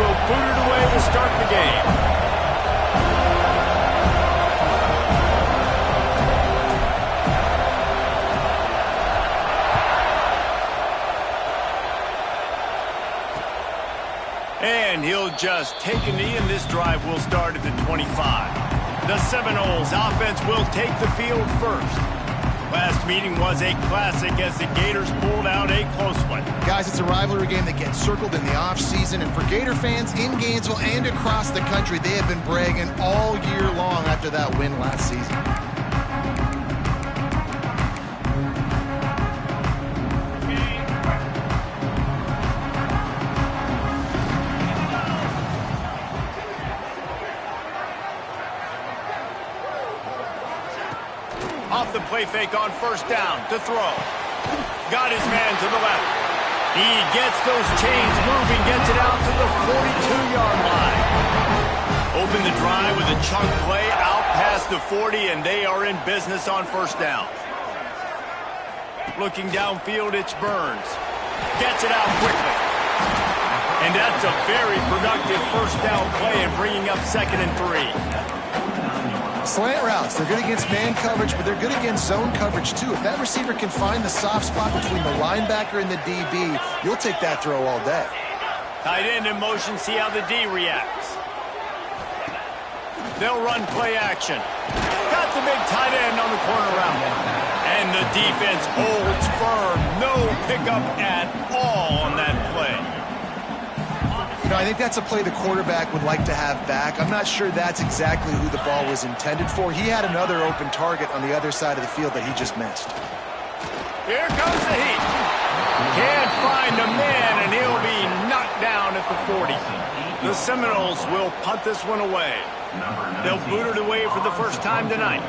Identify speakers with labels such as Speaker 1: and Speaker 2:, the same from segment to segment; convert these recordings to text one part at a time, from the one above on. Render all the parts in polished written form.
Speaker 1: will boot it away to start the game. And he'll just take a knee, and this drive will start at the 25. The Seminoles offense will take the field first. Last meeting was a classic as the Gators pulled out a close one.
Speaker 2: Guys, it's a rivalry game that gets circled in the offseason, and for Gator fans in Gainesville and across the country, they have been bragging all year long after that win last season.
Speaker 1: Off the play fake on first down to throw. Got his man to the left. He gets those chains moving, gets it out to the 42-yard line. Open the drive with a chunk play out past the 40, and they are in business on first down. Looking downfield, it's Burns. Gets it out quickly. And that's a very productive first down play and bringing up 2nd and 3.
Speaker 2: Slant routes, they're good against man coverage, but they're good against zone coverage too. If that receiver can find the soft spot between the linebacker and the DB, you'll take that throw all day.
Speaker 1: Tight end in motion, see how the D reacts. They'll run play action. Got the big tight end on the corner route. And the defense holds firm. No pickup at all on that play.
Speaker 2: You know, I think that's a play the quarterback would like to have back. I'm not sure that's exactly who the ball was intended for. He had another open target on the other side of the field that he just missed.
Speaker 1: Here comes the heat. Can't find a man, and he'll be knocked down at the 40. The Seminoles will punt this one away. They'll boot it away for the first time tonight.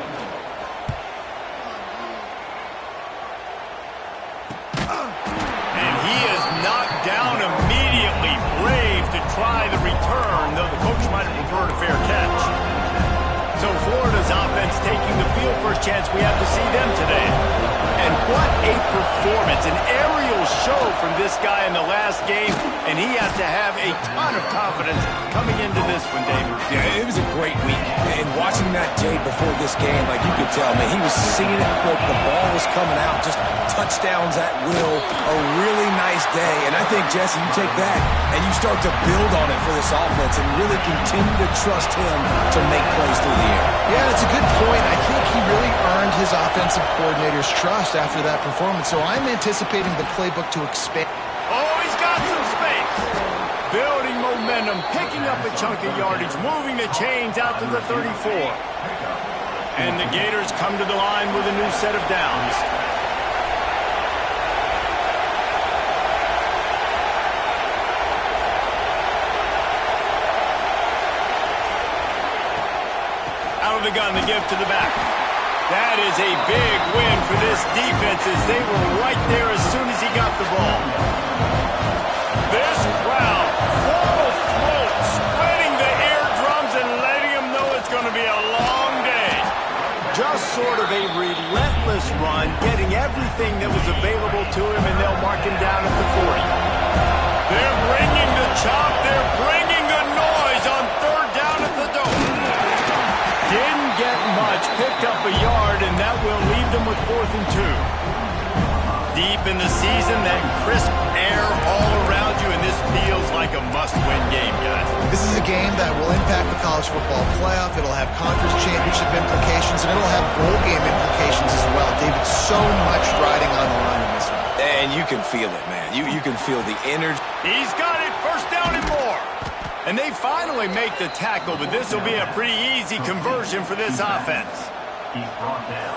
Speaker 1: And he is knocked down immediately. Brave to try the return, though the coach might have preferred a fair catch. So Florida's offense taking the field. First chance we have to see them today. And what a performance, an aerial show from this guy in the last game, and he has to have a ton of confidence coming into this one, David.
Speaker 3: Yeah, it was a great week. And watching that tape before this game, like you could tell, man, he was seeing it quick. The ball was coming out, just touchdowns at will. A really nice day. And I think, Jesse, you take that and you start to build on it for this offense and really continue to trust him to make plays through the air.
Speaker 2: Yeah, that's a good point. I think he really earned his offensive coordinator's trust after that performance. So I'm anticipating the playbook to expand.
Speaker 1: Oh, he's got some space. Building momentum, picking up a chunk of yardage, moving the chains out to the 34. And the Gators come to the line with a new set of downs. Out of the gun, the give to the back. That is a big win for this defense as they were right there as soon as he got the ball. This crowd full of throat, spreading the eardrums and letting them know it's going to be a long day. Just sort of a relentless run, getting everything that was available to him, and they'll mark him down at the 40. They're bringing the chop. They're bringing the noise on third down at the dome. Didn't get much, picked up a yard, and that will leave them with 4th and 2. Deep in the season, that crisp air all around you, and this feels like a must-win game, guys.
Speaker 2: This is a game that will impact the college football playoff. It'll have conference championship implications, and it'll have bowl game implications as well. David, so much riding on the line in this one.
Speaker 3: And you can feel it, man. You can feel the energy.
Speaker 1: He's got it, first down and more. And they finally make the tackle, but this will be a pretty easy conversion for this offense.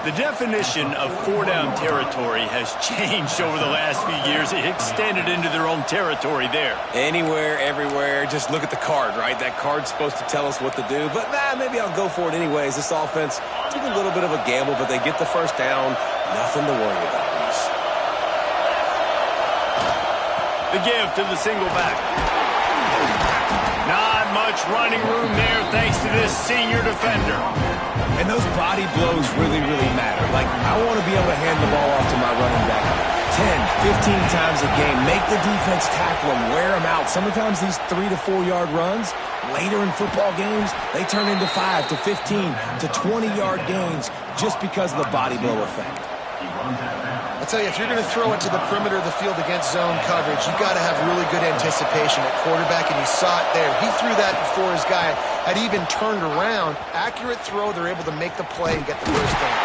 Speaker 1: The definition of 4-down territory has changed over the last few years. It extended into their own territory there.
Speaker 3: Anywhere, everywhere, just look at the card, right? That card's supposed to tell us what to do, but maybe I'll go for it anyways. This offense took a little bit of a gamble, but they get the first down. Nothing to worry about, Reese.
Speaker 1: The give to the single back. Not much running room there thanks to this senior defender.
Speaker 3: And those body blows really, really matter. Like, I want to be able to hand the ball off to my running back 10, 15 times a game. Make the defense tackle them, wear them out. Sometimes these 3 to 4 yard runs, later in football games, they turn into 5 to 15 to 20-yard gains just because of the body blow effect.
Speaker 2: I'll tell you, if you're going to throw it to the perimeter of the field against zone coverage, you got to have really good anticipation at quarterback, and you saw it there. He threw that before his guy had even turned around. Accurate throw, they're able to make the play and get the first down.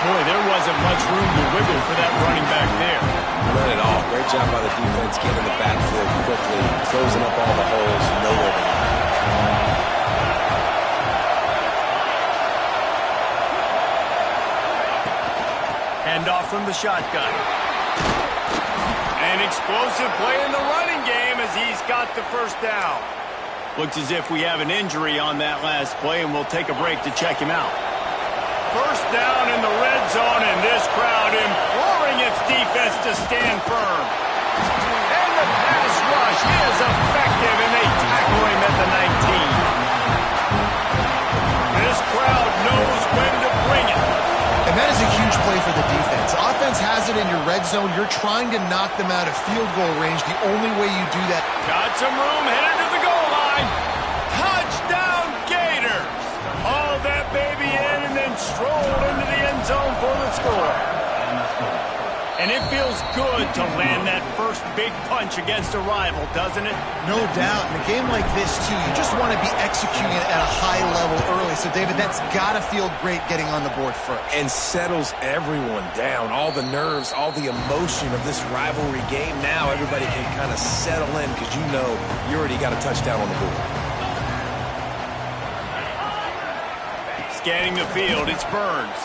Speaker 1: Boy, there wasn't much room to wiggle for that running back there.
Speaker 3: Not at all. Great job by the defense getting in the backfield quickly, closing up all the holes, nowhere to hide.
Speaker 1: Handoff from the shotgun. An explosive play in the running game as he's got the first down. Looks as if we have an injury on that last play, and we'll take a break to check him out. First down in the red zone, and this crowd imploring its defense to stand firm. And the pass rush is effective, and they tackle him at the 19. This crowd knows when to bring it.
Speaker 2: And that is a huge play for the defense. Offense has it in your red zone. You're trying to knock them out of field goal range. The only way you do that.
Speaker 1: Got some room, headed to the goal line. Touchdown, Gators. Hauled that baby in and then strolled into the end zone for the score. And it feels good to land that first big punch against a rival, doesn't it?
Speaker 2: No doubt. In a game like this, too, you just want to be executing it at a high level early. So, David, that's got to feel great getting on the board first.
Speaker 3: And settles everyone down. All the nerves, all the emotion of this rivalry game. Now everybody can kind of settle in because you know you already got a touchdown on the board.
Speaker 1: Scanning the field, it's Burns.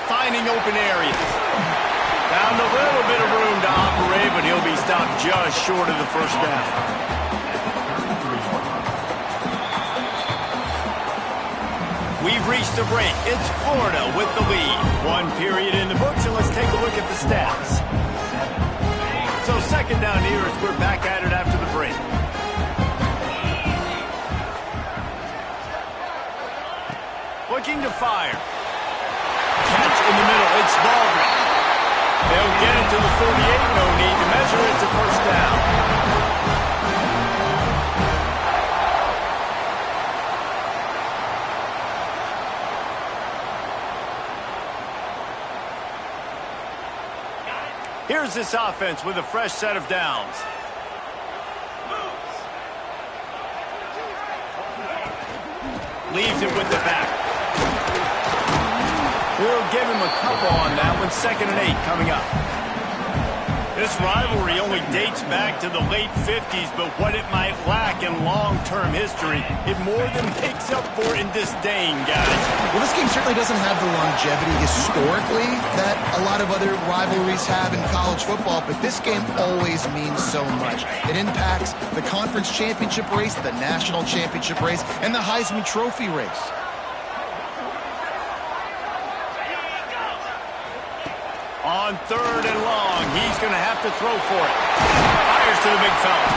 Speaker 1: Finding open areas. Found a little bit of room to operate, but he'll be stopped just short of the first down. We've reached the break. It's Florida with the lead. One period in the books, and let's take a look at the stats. So second down here as we're back at it after the break. Looking to fire. Catch in the middle. It's Baldwin. They'll get it to the 48. No need to measure it. It's a first down. Here's this offense with a fresh set of downs. Leaves it with the back. We'll give him a couple on that one. 2nd and 8 coming up. This rivalry only dates back to the late 50s, but what it might lack in long-term history, it more than makes up for in disdain, guys.
Speaker 2: Well, this game certainly doesn't have the longevity historically that a lot of other rivalries have in college football, but this game always means so much. It impacts the conference championship race, the national championship race, and the Heisman Trophy race.
Speaker 1: On 3rd and long, he's going to have to throw for it. Fires to the big fella.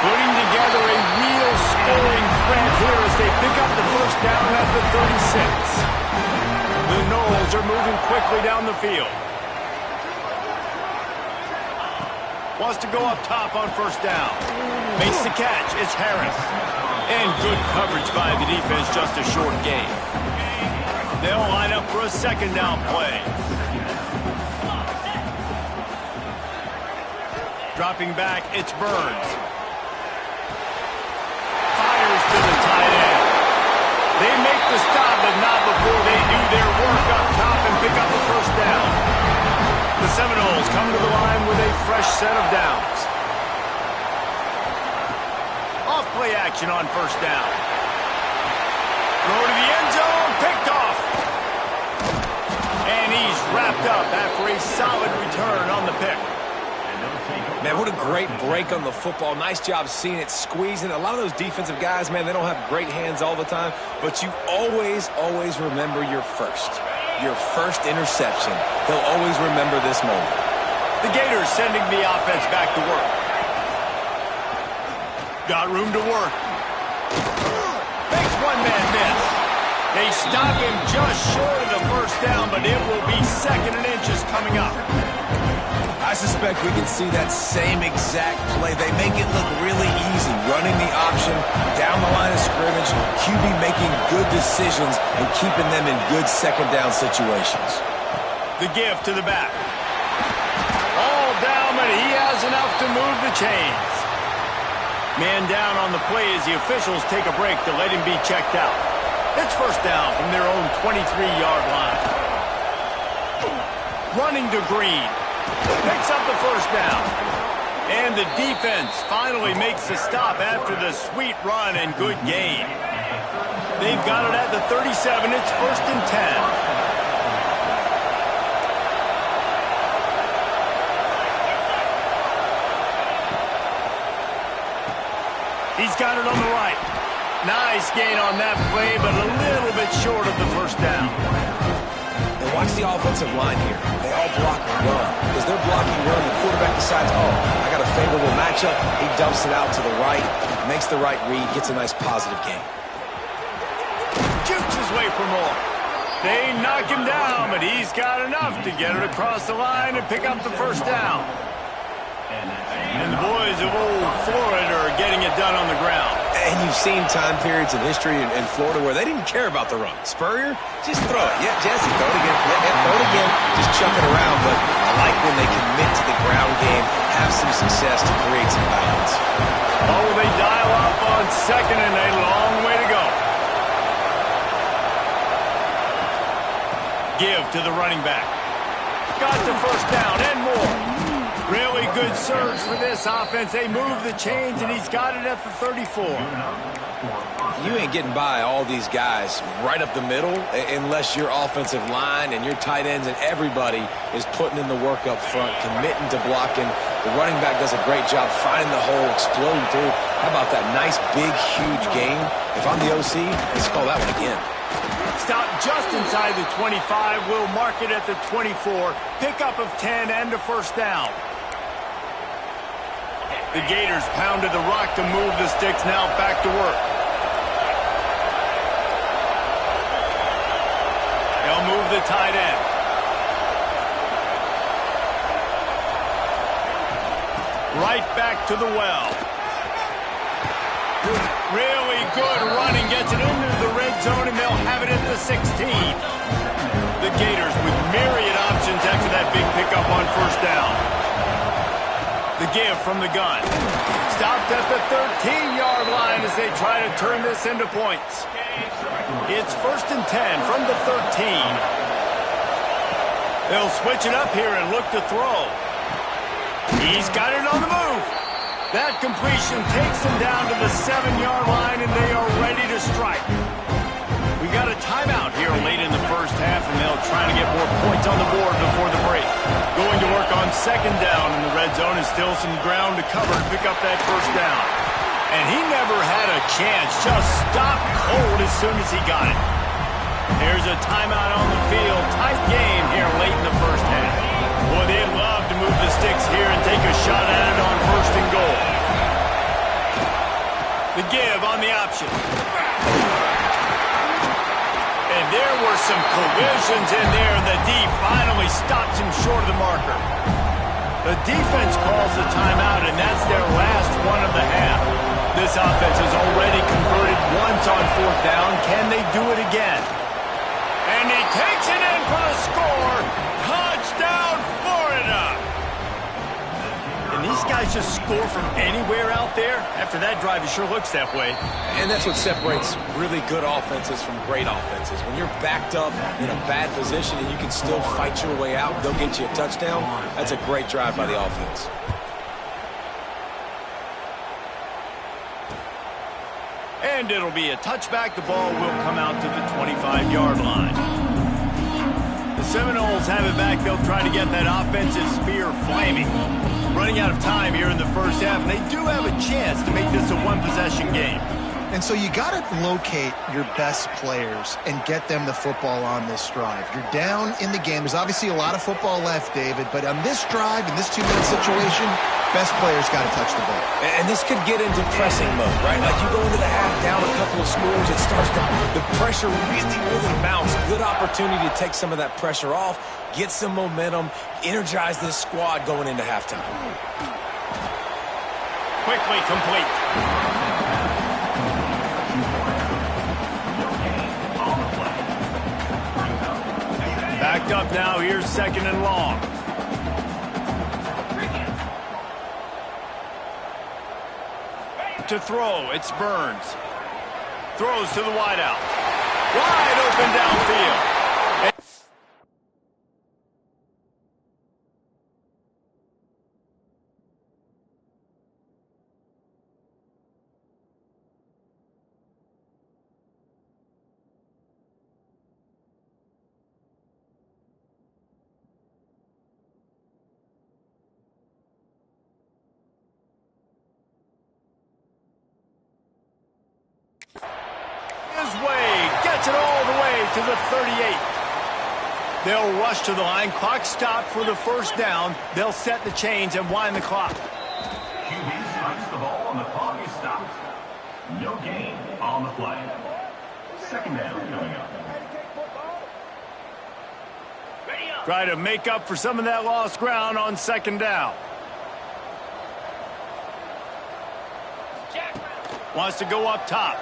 Speaker 1: Putting together a real scoring threat here as they pick up the first down at the 36. The Noles are moving quickly down the field. Wants to go up top on first down. Makes the catch. It's Harris. And good coverage by the defense, just a short gain. They'll line up for a 2nd down play. Dropping back, it's Burns. Fires to the tight end. They make the stop, but not before they do their work up top and pick up the first down. The Seminoles come to the line with a fresh set of downs. Off play action on first down. Throw to the end zone, picked off. And he's wrapped up after a solid return on the pick.
Speaker 3: Man, what a great break on the football. Nice job seeing it, squeezing. A lot of those defensive guys, man, they don't have great hands all the time, but you always remember your first interception. He'll always remember this moment.
Speaker 1: The Gators sending the offense back to work. Got room to work. Makes one man miss. They stop him just short of the first down, but it will be 2nd and inches coming up.
Speaker 3: I suspect we can see that same exact play. They make it look really easy, running the option down the line of scrimmage, QB making good decisions and keeping them in good second down situations.
Speaker 1: The give to the back. All down, but he has enough to move the chains. Man down on the play as the officials take a break to let him be checked out. It's first down from their own 23-yard line. Running to Green. Picks up the first down. And the defense finally makes the stop after the sweet run and good gain. They've got it at the 37. It's first and 10. He's got it on the right. Nice gain on that play, but a little bit short of the first down.
Speaker 3: And watch the offensive line here. They all block and run. As they're blocking run, the quarterback decides, oh, I got a favorable matchup. He dumps it out to the right, makes the right read, gets a nice positive gain.
Speaker 1: Jukes his way for more. They knock him down, but he's got enough to get it across the line and pick up the first down. And the boys of old Florida are getting it done on the ground.
Speaker 3: And you've seen time periods in history in Florida where they didn't care about the run. Spurrier, just throw it. Yeah, Jesse, throw it again. Yeah, throw it again. Just chuck it around. But I like when they commit to the ground game, have some success to create some balance.
Speaker 1: Oh, they dial up on second and a long way to go. Give to the running back. Got the first down and more. Really good surge for this offense. They move the chains, and he's got it at the 34.
Speaker 3: You ain't getting by all these guys right up the middle unless your offensive line and your tight ends and everybody is putting in the work up front, committing to blocking. The running back does a great job finding the hole, exploding through. How about that nice, big, huge gain? If I'm the OC, let's call that one again.
Speaker 1: Stop just inside the 25. We'll mark it at the 24. Pickup of 10 and a first down. The Gators pounded the rock to move the sticks. Now back to work. They'll move the tight end. Right back to the well. Really good running. Gets it into the red zone, and they'll have it at the 16. The Gators with myriad options after that big pickup on first down. The give from the gun. Stopped at the 13-yard line as they try to turn this into points. It's first and 10 from the 13. They'll switch it up here and look to throw. He's got it on the move. That completion takes them down to the 7-yard line, and they are ready to strike. We got a timeout here late in the first half, and they'll try to get more points on the board before the break. Going to work on second down in the red zone, and still some ground to cover to pick up that first down. And he never had a chance, just stopped cold as soon as he got it. There's a timeout on the field. Tight game here late in the first half. Boy, they'd love to move the sticks here and take a shot at it on first and goal. The give on the option. And there were some collisions in there, and the D finally stops him short of the marker. The defense calls the timeout, and that's their last one of the half. This offense has already converted once on fourth down. Can they do it again? And he takes it in for the score. Touchdown, Florida! And these guys just score from anywhere out there? After that drive, it sure looks that way.
Speaker 3: And that's what separates really good offenses from great offenses. When you're backed up in a bad position and you can still fight your way out and go get you a touchdown, that's a great drive by the offense.
Speaker 1: And it'll be a touchback. The ball will come out to the 25-yard line. The Seminoles have it back. They'll try to get that offensive spear flaming. Running out of time here in the first half, and they do have a chance to make this a one-possession game.
Speaker 2: And so you got to locate your best players and get them the football on this drive. You're down in the game. There's obviously a lot of football left, David, but on this drive, in this two-minute situation, best players got to touch the ball.
Speaker 3: And this could get into pressing mode, right? Like you go into the half down a couple couple of scores, it starts to, the pressure really mounts. Good opportunity to take some of that pressure off, get some momentum, energize this squad going into halftime.
Speaker 1: Quickly complete. Backed up now. Here's 2nd and long. To throw, it's Burns. Throws to the wideout. Wide open downfield. His way, gets it all the way to the 38. They'll rush to the line. Clock stopped for the 1st down. They'll set the chains and wind the clock.
Speaker 4: QB strikes the ball and the clock is stopped. No gain on the play. 2nd down coming up.
Speaker 1: Try to make up for some of that lost ground on 2nd down. Wants to go up top.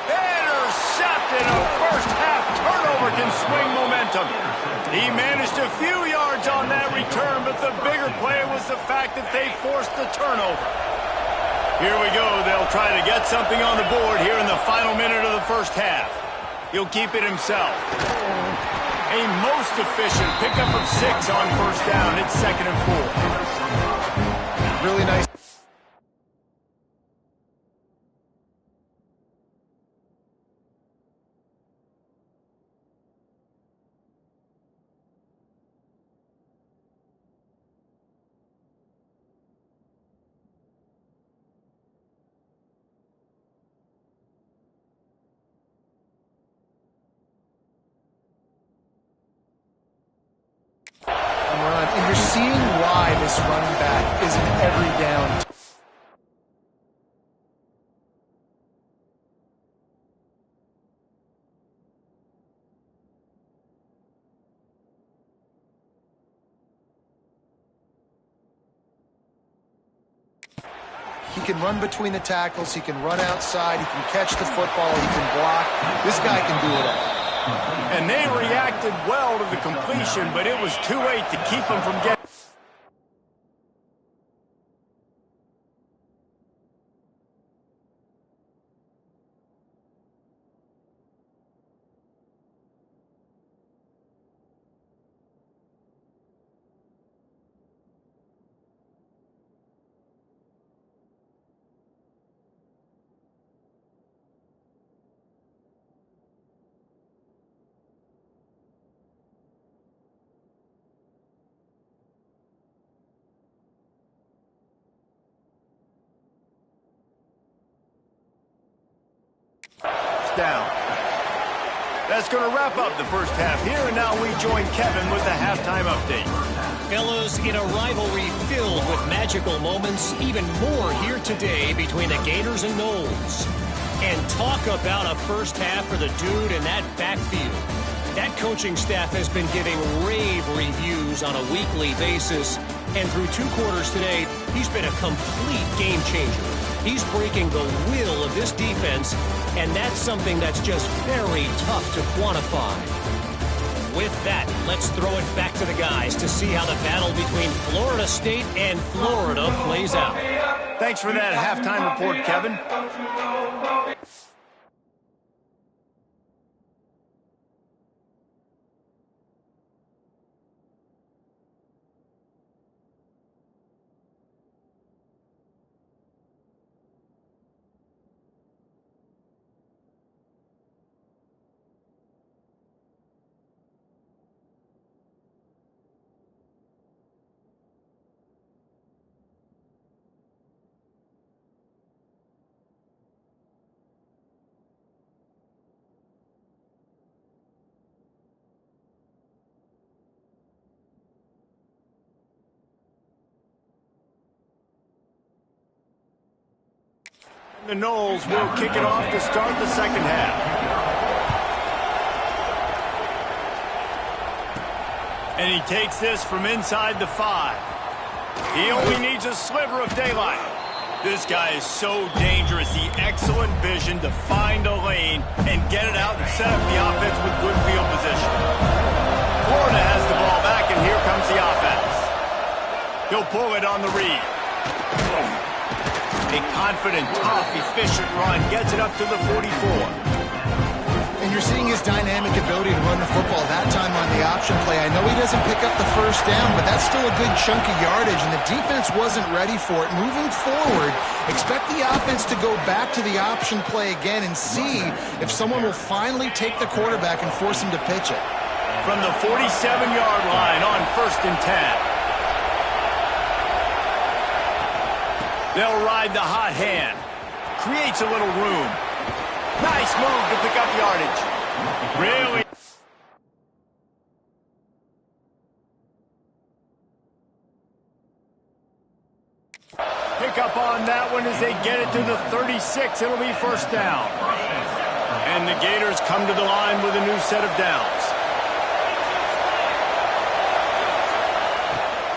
Speaker 1: Intercepted. A first-half turnover can swing momentum. He managed a few yards on that return, but the bigger play was the fact that they forced the turnover. Here we go. They'll try to get something on the board here in the final minute of the 1st half. He'll keep it himself. A most efficient pickup of 6 on 1st down. It's 2nd and 4.
Speaker 2: Really nice. And you're seeing why this running back is an every down. He can run between the tackles. He can run outside. He can catch the football. He can block. This guy can do it all.
Speaker 1: And they reacted well to the completion, but it was too late to keep them from getting... down. That's going to wrap up the 1st half here, and now we join Kevin with the halftime update.
Speaker 5: Fellas, in a rivalry filled with magical moments, even more here today between the Gators and Noles. And talk about a 1st half for the dude in that backfield. That coaching staff has been giving rave reviews on a weekly basis, and through 2 quarters today, he's been a complete game changer. He's breaking the will of this defense, and that's something that's just very tough to quantify. With that, let's throw it back to the guys to see how the battle between Florida State and Florida plays out.
Speaker 1: Thanks for that halftime report, Kevin. The Noles will kick it off to start the second half. And he takes this from inside the 5. He only needs a sliver of daylight. This guy is so dangerous. The excellent vision to find a lane and get it out and set up the offense with good field position. Florida has the ball back, and here comes the offense. He'll pull it on the read. A confident, tough, efficient run gets it up to the 44.
Speaker 2: And you're seeing his dynamic ability to run the football that time on the option play. I know he doesn't pick up the first down, but that's still a good chunk of yardage, and the defense wasn't ready for it. Moving forward, expect the offense to go back to the option play again and see if someone will finally take the quarterback and force him to pitch it.
Speaker 1: From the 47-yard line on 1st and 10. They'll ride the hot hand. Creates a little room. Nice move to pick up yardage. Really? Pick up on that one as they get it to the 36. It'll be first down. And the Gators come to the line with a new set of downs.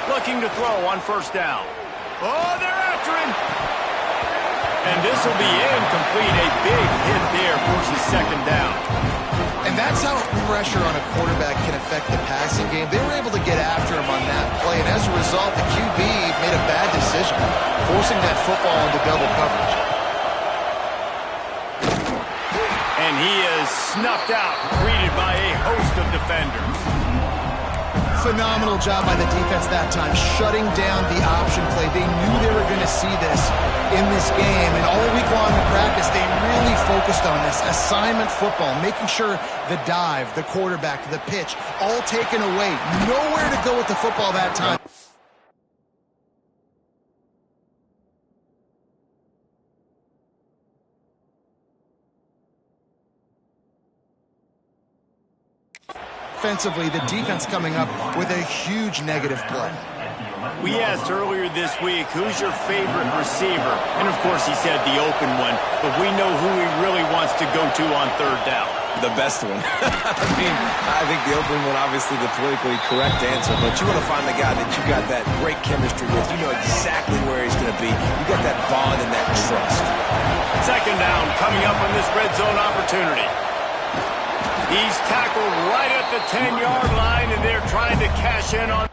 Speaker 1: Looking to throw on first down. Oh, they're after him. And this will be incomplete. A big hit there forces second down.
Speaker 2: And that's how pressure on a quarterback can affect the passing game. They were able to get after him on that play, and as a result, the QB made a bad decision, forcing that football into double coverage.
Speaker 1: And he is snuffed out, greeted by a host of defenders.
Speaker 2: Phenomenal job by the defense that time, shutting down the option play. They knew they were going to see this in this game, and all week long in practice, they really focused on this assignment football, making sure the dive, the quarterback, the pitch, all taken away. Nowhere to go with the football that time. Offensively, the defense coming up with a huge negative play.
Speaker 1: We asked earlier this week, who's your favorite receiver? And of course he said the open one, but we know who he really wants to go to on third down.
Speaker 3: The best one. I think the open one, obviously the politically correct answer, but you want to find the guy that you got that great chemistry with. You know exactly where he's going to be. You got that bond and that trust.
Speaker 1: Second down coming up on this red zone opportunity. He's tackled right at the 10-yard line, and they're trying to cash in on...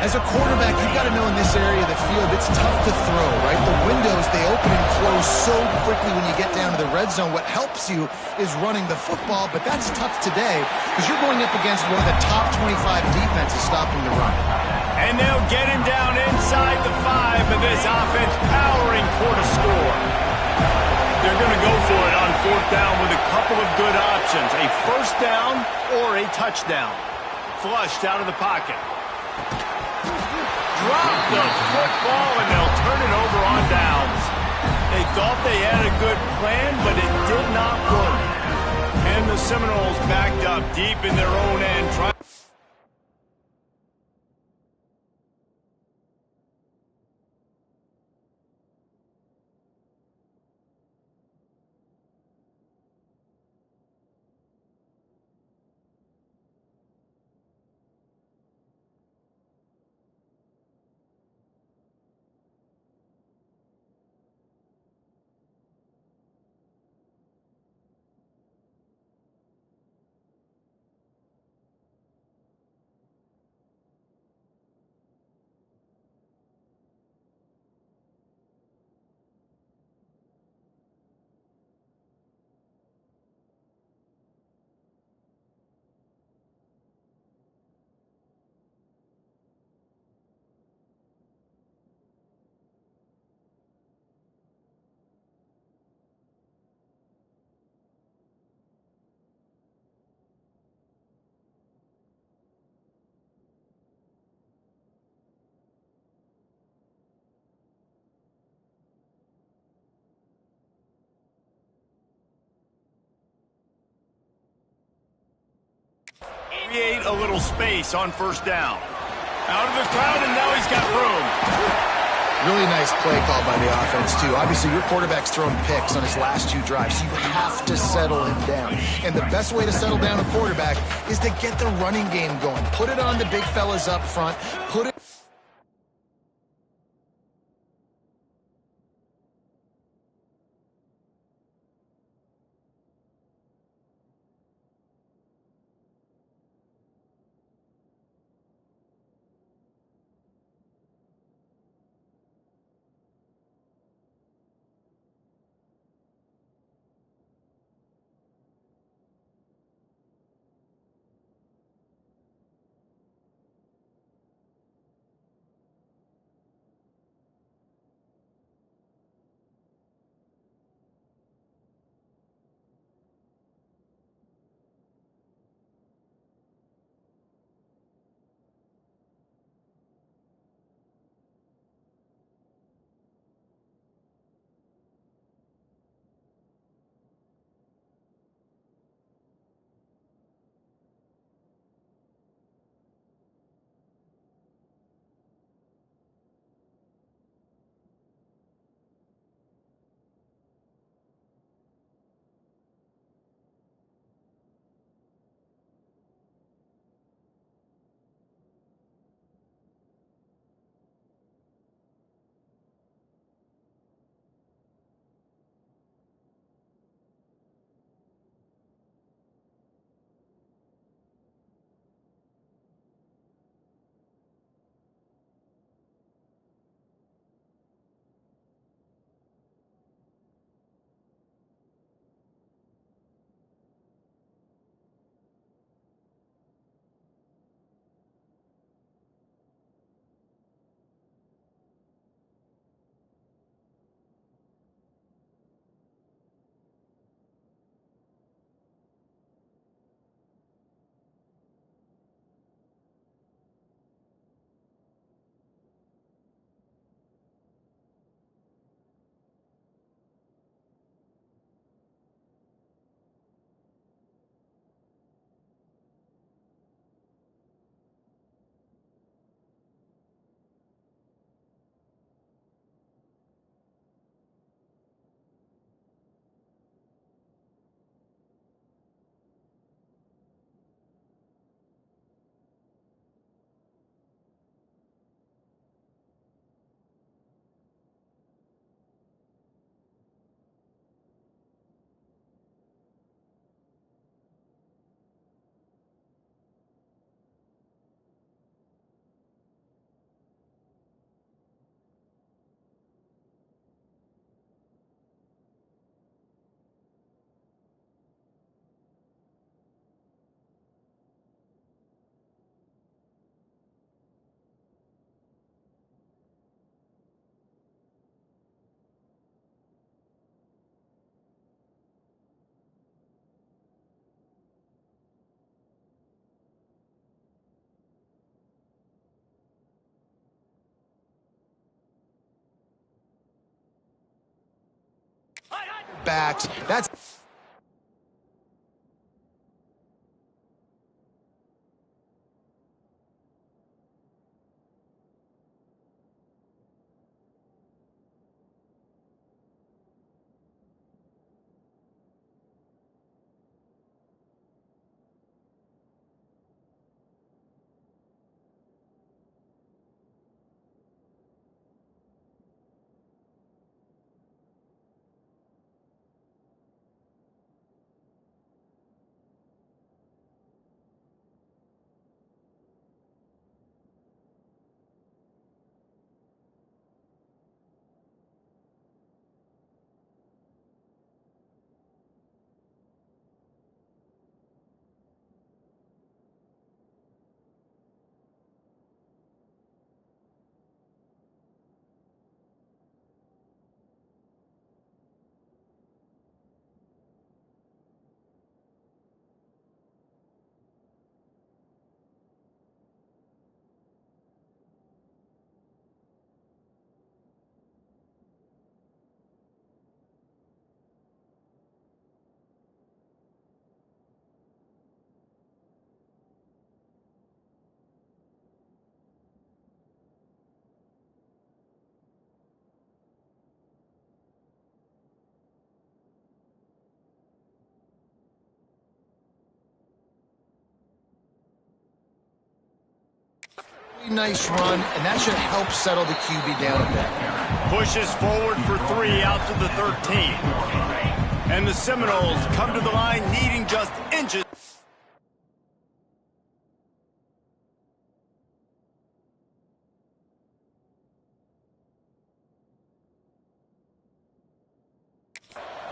Speaker 2: As a quarterback, you've got to know in this area of the field, it's tough to throw, right? The windows, they open and close so quickly when you get down to the red zone. What helps you is running the football, but that's tough today because you're going up against one of the top 25 defenses stopping the run.
Speaker 1: And they'll get him down inside the 5, and this offense powering toward a score. They're going to go for it on fourth down with a couple of good options, a first down or a touchdown. Flushed out of the pocket. Drop the football, and they'll turn it over on downs. They thought they had a good plan, but it did not work. And the Seminoles backed up deep in their own end. create a little space on first down. Out of the crowd, and now he's got room.
Speaker 2: Really nice play call by the offense, too. Obviously, your quarterback's thrown picks on his last 2 drives, so you have to settle him down. And the best way to settle down a quarterback is to get the running game going. Put it on the big fellas up front. Put it... backs. That's... nice run, and that should help settle the QB down a bit.
Speaker 1: Pushes forward for 3 out to the 13. And the Seminoles come to the line needing just inches.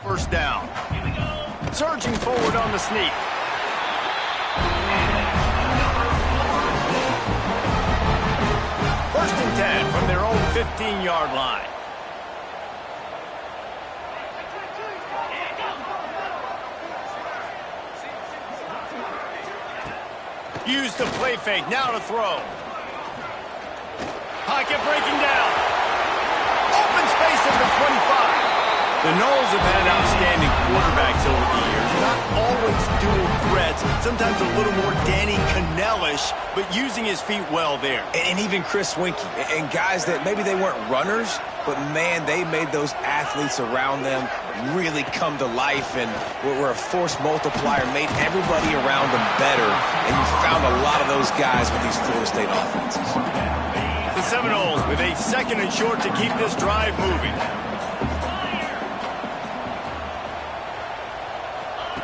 Speaker 1: First down. Surging forward on the sneak. First and 10 from their own 15-yard line. Use the play fake, now to throw. Pocket breaking down. Open space at the 25. The Noles have had outstanding quarterbacks over the years. Not always dual threats. Sometimes a little more Danny Cannellish, but using his feet well there.
Speaker 3: And even Chris Winkie. And guys that maybe they weren't runners, but, man, they made those athletes around them really come to life and were a force multiplier, made everybody around them better. And you found a lot of those guys with these Florida State offenses.
Speaker 1: The Seminoles with a 2nd and short to keep this drive moving.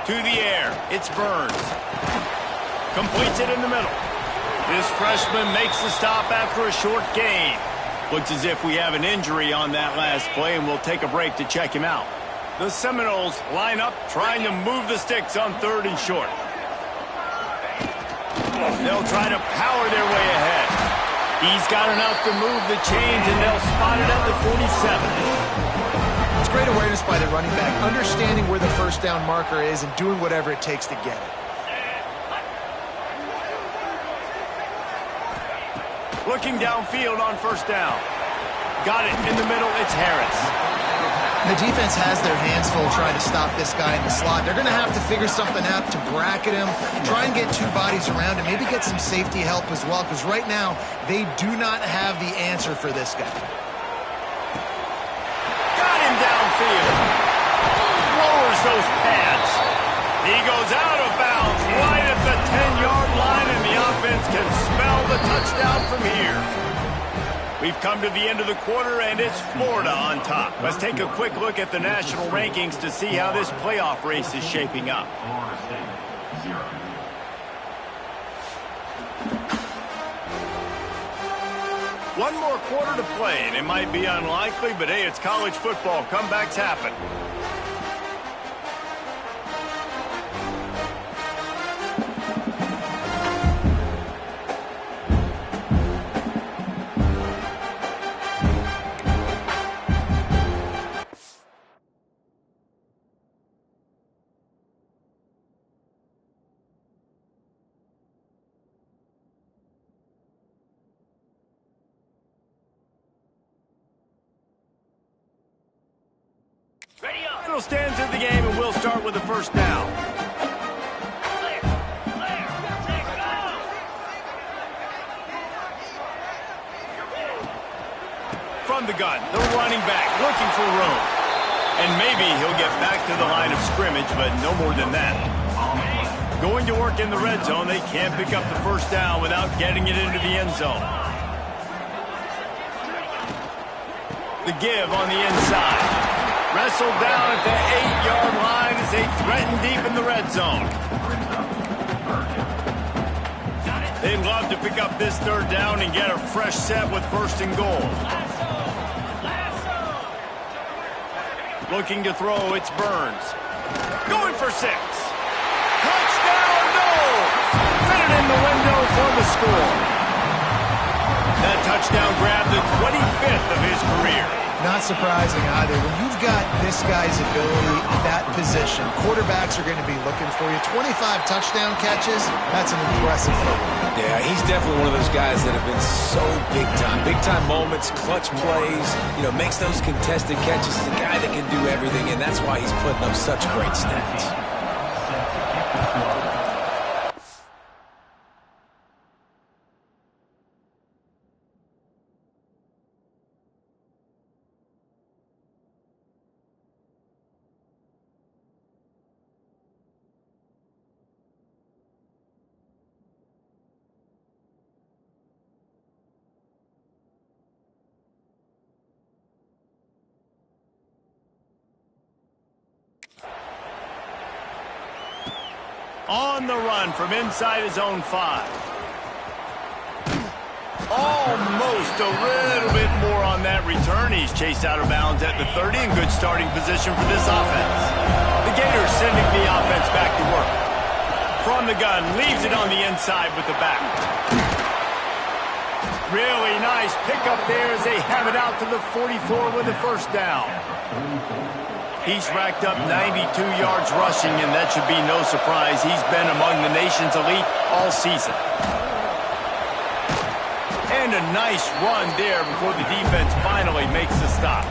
Speaker 1: To the air, it's Burns. Completes it in the middle. This freshman makes the stop after a short gain. Looks as if we have an injury on that last play, and we'll take a break to check him out. The Seminoles line up, trying to move the sticks on 3rd and short. They'll try to power their way ahead. He's got enough to move the chains, and they'll spot it at the 47.
Speaker 2: It's great awareness by the running back, understanding where the first down marker is and doing whatever it takes to get it.
Speaker 1: Looking downfield on first down. Got it in the middle, it's Harris.
Speaker 2: The defense has their hands full trying to stop this guy in the slot. They're going to have to figure something out to bracket him, try and get 2 bodies around him, maybe get some safety help as well, because right now they do not have the answer for this guy.
Speaker 1: Downfield. Lowers those pads. He goes out of bounds right at the 10-yard line, and the offense can smell the touchdown from here. We've come to the end of the quarter, and it's Florida on top. Let's take a quick look at the national rankings to see how this playoff race is shaping up.
Speaker 4: Florida State, 0.
Speaker 1: One more quarter to play, and it might be unlikely, but hey, it's college football. Comebacks happen. Final stands of the game, and we'll start with the first down. From the gun, the running back looking for room. And maybe he'll get back to the line of scrimmage, but no more than that. Going to work in the red zone, they can't pick up the first down without getting it into the end zone. The give on the inside. Wrestled down at the 8-yard line as they threaten deep in the red zone. They'd love to pick up this 3rd down and get a fresh set with 1st and goal. Looking to throw, it's Burns. Going for 6. Touchdown, Noles! Fit it in the window for the score. That touchdown grabbed the 25th of his career.
Speaker 2: Not surprising either. When you've got this guy's ability at that position, quarterbacks are going to be looking for you. 25 touchdown catches, that's an impressive football.
Speaker 3: Yeah, he's definitely one of those guys that have been so big time. Big time moments, clutch plays, makes those contested catches. He's a guy that can do everything, and that's why he's putting up such great stats.
Speaker 1: On the run from inside his own 5. Almost a little bit more on that return. He's chased out of bounds at the 30 in good starting position for this offense. The Gators sending the offense back to work. From the gun, leaves it on the inside with the back. Really nice pickup there as they have it out to the 44 with the first down. He's racked up 92 yards rushing, and that should be no surprise. He's been among the nation's elite all season. And a nice run there before the defense finally makes the stop.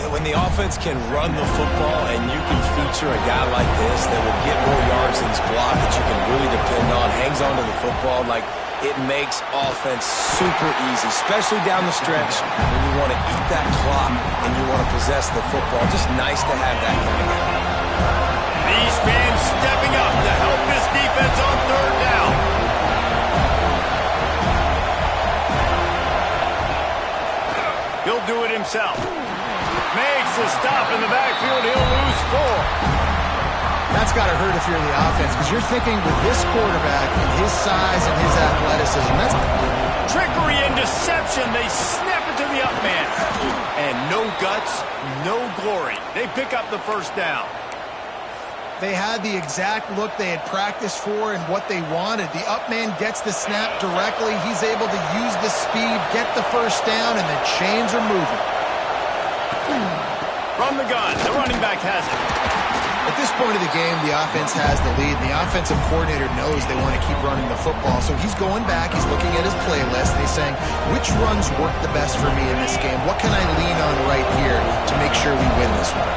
Speaker 3: When the offense can run the football and you can feature a guy like this that will get more yards than his block that you can really depend on, hangs on to the football, like it makes offense super easy, especially down the stretch when you want to eat that clock and you want to possess the football. Just nice to have that kind of guy.
Speaker 1: These fans stepping up to help this defense on third down. He'll do it himself. Makes a stop in the backfield. He'll lose 4.
Speaker 2: That's got to hurt if you're the offense, because you're thinking with this quarterback and his size and his athleticism, that's
Speaker 1: trickery and deception. They snap it to the up man. And no guts, no glory. They pick up the first down.
Speaker 2: They had the exact look they had practiced for and what they wanted. The up man gets the snap directly. He's able to use the speed, get the first down, and the chains are moving.
Speaker 1: From the gun, the running back has it.
Speaker 2: At this point of the game, the offense has the lead. The offensive coordinator knows they want to keep running the football. So he's going back, he's looking at his playlist, and he's saying, which runs work the best for me in this game? What can I lean on right here to make sure we win this one?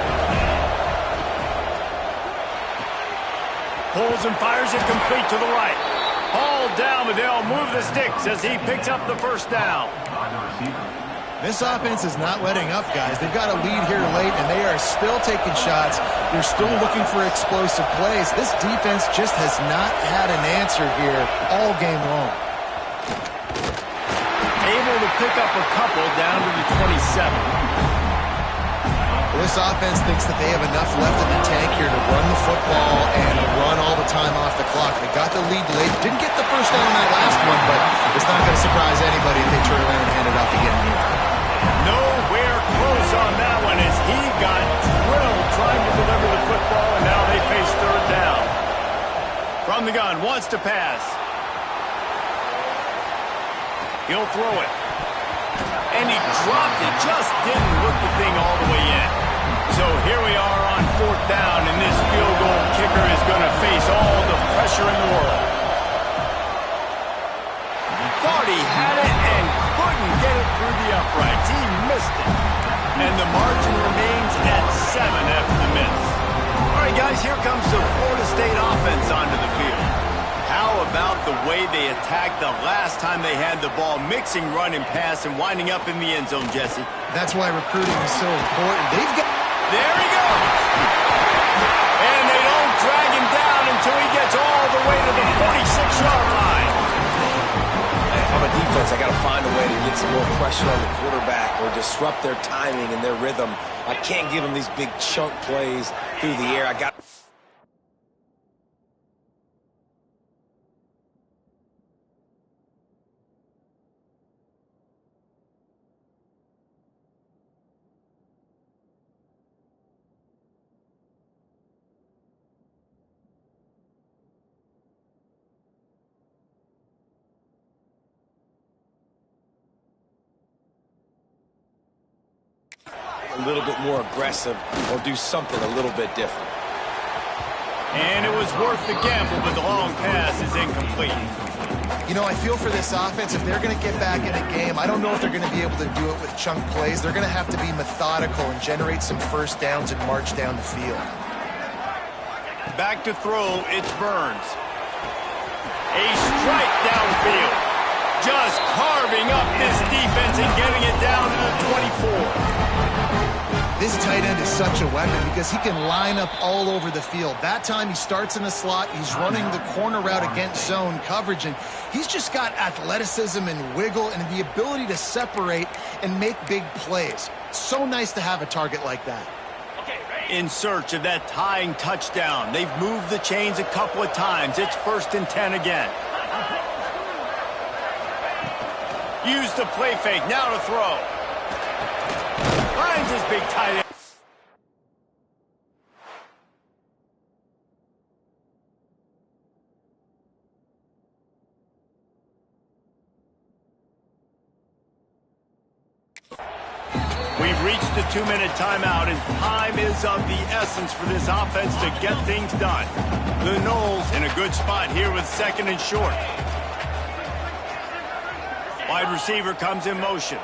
Speaker 1: Pulls and fires it complete to the right. Hauled down, but they'll move the sticks as he picks up the first down.
Speaker 2: This offense is not letting up, guys. They've got a lead here late, and they are still taking shots. They're still looking for explosive plays. This defense just has not had an answer here all game long.
Speaker 1: Able to pick up a couple down to the 27.
Speaker 2: This offense thinks that they have enough left in the tank here to run the football and run all the time off the clock. They got the lead late. Didn't get the first down on that last one, but it's not going to surprise anybody if they turn around and hand it off again here.
Speaker 1: Nowhere close on that one as he got drilled trying to deliver the football, and now they face third down. From the gun, wants to pass. He'll throw it. And he dropped it, just didn't look the thing all the way in. So here we are on fourth down, and this field goal kicker is going to face all the pressure in the world. Thought he had it and couldn't get it through the uprights. He missed it. And the margin remains at 7 after the miss. All right, guys, here comes the Florida State offense onto the field. How about the way they attacked the last time they had the ball, mixing run and pass and winding up in the end zone, Jesse?
Speaker 2: That's why recruiting is so important. They've got...
Speaker 1: There he goes! And they don't drag him down until he gets all the way to the 46-yard line.
Speaker 3: If I'm a defense, I got to find a way to get some more pressure on the quarterback or disrupt their timing and their rhythm. I can't give them these big chunk plays through the air. I got... a little bit more aggressive or do something a little bit different.
Speaker 1: And it was worth the gamble, but the long pass is incomplete.
Speaker 2: You know, I feel for this offense, if they're going to get back in a game, I don't know if they're going to be able to do it with chunk plays. They're going to have to be methodical and generate some first downs and march down the field.
Speaker 1: Back to throw, it's Burns. A strike downfield. Just carving up this defense and getting it down to the 24.
Speaker 2: This tight end is such a weapon because he can line up all over the field. That time he starts in the slot, he's running the corner route against zone coverage, and he's just got athleticism and wiggle and the ability to separate and make big plays. So nice to have a target like that.
Speaker 1: in search of that tying touchdown. They've moved the chains a couple of times. It's 1st and 10 again. Use the play fake. Now to throw. Finds his big tight end. We've reached the 2-minute timeout, and time is of the essence for this offense to get things done. The Noles in a good spot here with 2nd and short. Wide receiver comes in motion.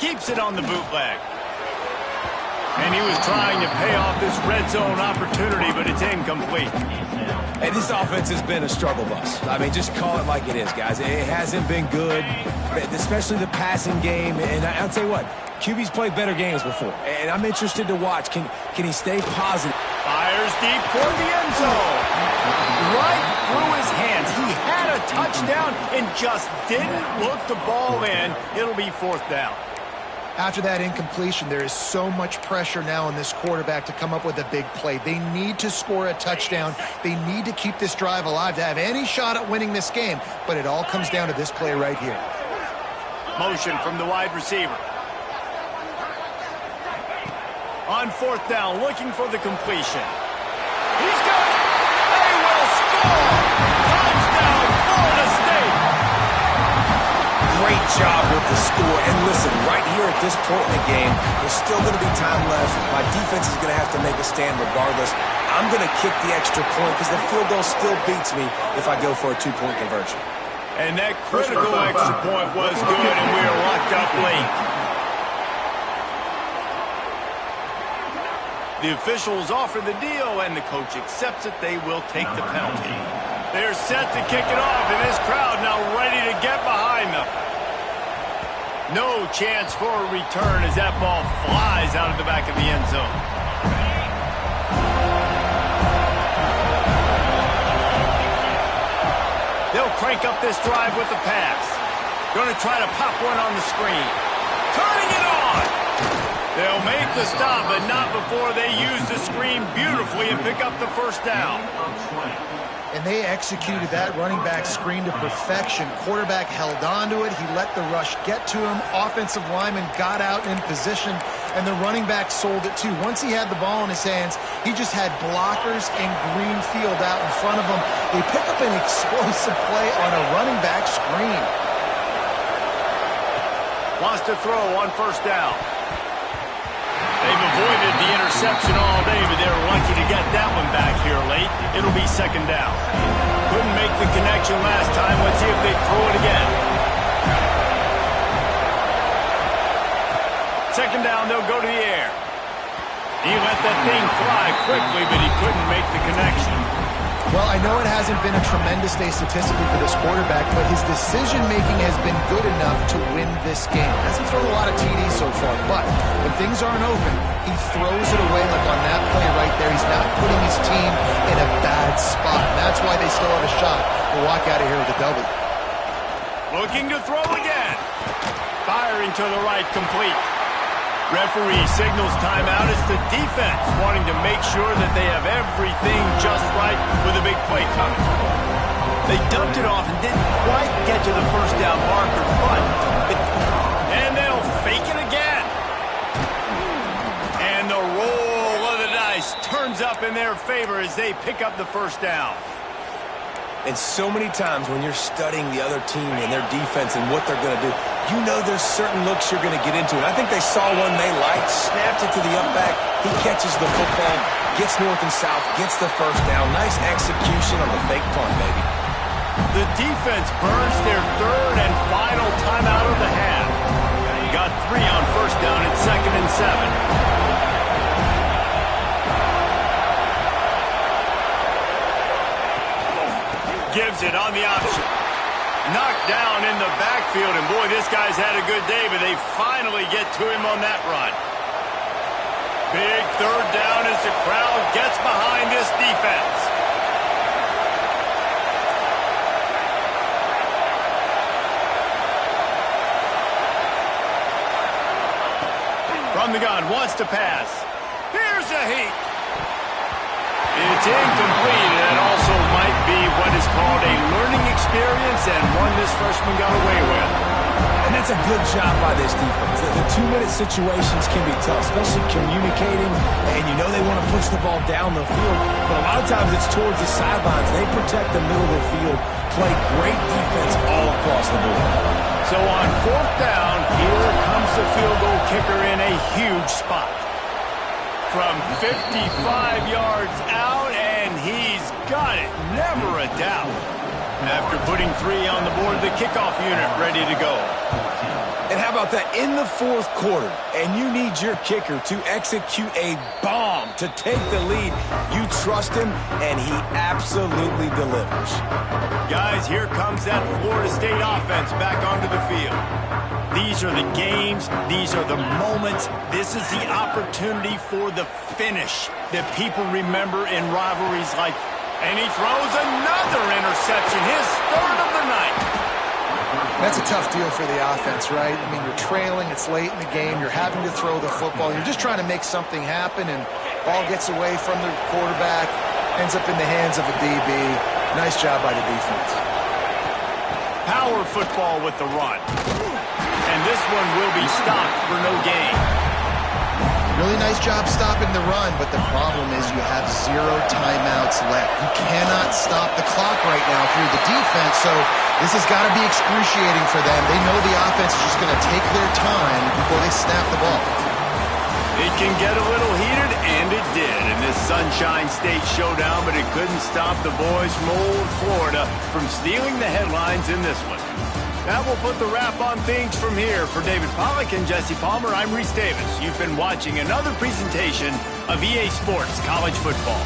Speaker 1: Keeps it on the bootleg. And he was trying to pay off this red zone opportunity, but it's incomplete.
Speaker 3: Hey, this offense has been a struggle bus. I mean, just call it like it is, guys. It hasn't been good, especially the passing game. And I'll tell you what, QB's played better games before. And I'm interested to watch. Can he stay positive?
Speaker 1: Fires deep toward the end zone. Right through his hands. He had a touchdown and just didn't look the ball in. It'll be 4th down.
Speaker 2: After that incompletion, there is so much pressure now on this quarterback to come up with a big play. They need to score a touchdown. They need to keep this drive alive to have any shot at winning this game. But it all comes down to this play right here.
Speaker 1: Motion from the wide receiver. On 4th down, looking for the completion. He's got it. They will score. Touchdown, Florida State.
Speaker 3: Great job with the score. And listen, right here at this point in the game, there's still going to be time left. My defense is going to have to make a stand regardless. I'm going to kick the extra point because the field goal still beats me if I go for a 2-point conversion.
Speaker 1: And that critical extra point was good, and we are locked up late. The officials offer the deal, and the coach accepts it. They will take the penalty. They're set to kick it off, and this crowd now ready to get behind them. No chance for a return as that ball flies out of the back of the end zone. They'll crank up this drive with the pass. Going to try to pop one on the screen. Turning it on! They'll make the stop, but not before they use the screen beautifully and pick up the 1st down.
Speaker 2: And they executed that running back screen to perfection. Quarterback held on to it. He let the rush get to him. Offensive lineman got out in position, and the running back sold it too. Once he had the ball in his hands, he just had blockers and green field out in front of him. They pick up an explosive play on a running back screen.
Speaker 1: Wants to throw on 1st down. They've avoided the interception all day, but they're lucky to get that one back here late. It'll be 2nd down. Couldn't make the connection last time. Let's see if they throw it again. 2nd down, they'll go to the air. He let that thing fly quickly, but he couldn't make the connection.
Speaker 2: Well, I know it hasn't been a tremendous day statistically for this quarterback, but his decision-making has been good enough to win this game. Hasn't thrown a lot of TDs so far, but when things aren't open, he throws it away like on that play right there. He's not putting his team in a bad spot, and that's why they still have a shot to walk out of here with a W.
Speaker 1: Looking to throw again. Firing to the right, complete. Referee signals timeout. It's the defense wanting to make sure that they have everything just right with a big play coming. They dumped it off and didn't quite get to the 1st down marker, and they'll fake it again. And the roll of the dice turns up in their favor as they pick up the 1st down.
Speaker 3: And so many times when you're studying the other team and their defense and what they're going to do, you know there's certain looks you're going to get into. And I think they saw one they liked, snapped it to the up back. He catches the football, gets north and south, gets the 1st down. Nice execution on the fake punt, baby.
Speaker 1: The defense burns their 3rd and final timeout of the half. Got 3 on 1st down at 2nd and 7. Gives it on the option. Knocked down in the backfield, and boy, this guy's had a good day, but they finally get to him on that run. Big 3rd down as the crowd gets behind this defense. From the gun, wants to pass. Here's a heat. It's incomplete, and it also might be what is called a learning experience and one this freshman got away with.
Speaker 3: And that's a good job by this defense. The 2-minute situations can be tough, especially communicating, and you know they want to push the ball down the field, but a lot of times it's towards the sidelines. They protect the middle of the field, play great defense all across the board.
Speaker 1: So on 4th down, here comes the field goal kicker in a huge spot. From 55 yards out, and he's got it. Never a doubt. After putting 3 on the board, the kickoff unit ready to go.
Speaker 3: And how about that in the 4th quarter, and you need your kicker to execute a bomb to take the lead. You trust him, and he absolutely delivers.
Speaker 1: Guys, here comes that Florida State offense back onto the field. These are the games. These are the moments. This is the opportunity for the finish that people remember in rivalries like. And he throws another interception, his 3rd of the night.
Speaker 2: That's a tough deal for the offense, right? I mean, you're trailing, it's late in the game, you're having to throw the football, you're just trying to make something happen, and ball gets away from the quarterback, ends up in the hands of a DB. Nice job by the defense.
Speaker 1: Power football with the run. And this one will be stopped for no gain.
Speaker 2: Really nice job stopping the run, but the problem is you have 0 timeouts left. You cannot stop the clock right now through the defense, so this has got to be excruciating for them. They know the offense is just going to take their time before they snap the ball.
Speaker 1: It can get a little heated, and it did in this Sunshine State showdown, but it couldn't stop the boys from old Florida from stealing the headlines in this one. That will put the wrap on things from here. For David Pollack and Jesse Palmer, I'm Reese Davis. You've been watching another presentation of EA Sports College Football.